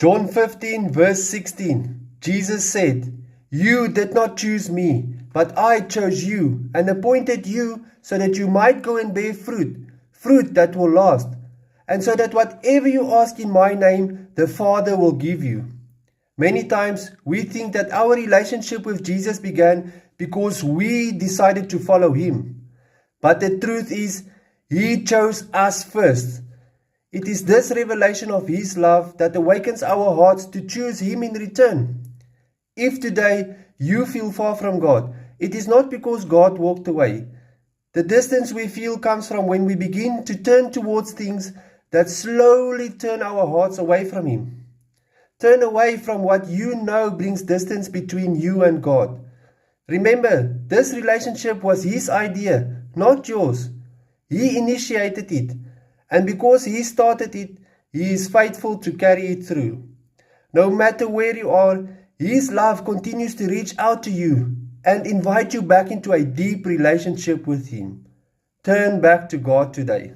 John 15 verse 16, Jesus said, "You did not choose me, but I chose you and appointed you so that you might go and bear fruit, fruit that will last, and so that whatever you ask in my name, the Father will give you." Many times we think that our relationship with Jesus began because we decided to follow him. But the truth is, he chose us first. It is this revelation of his love that awakens our hearts to choose him in return. If today you feel far from God, it is not because God walked away. The distance we feel comes from when we begin to turn towards things that slowly turn our hearts away from him. Turn away from what you know brings distance between you and God. Remember, this relationship was his idea, not yours. He initiated it. And because he started it, he is faithful to carry it through. No matter where you are, his love continues to reach out to you and invite you back into a deep relationship with him. Turn back to God today.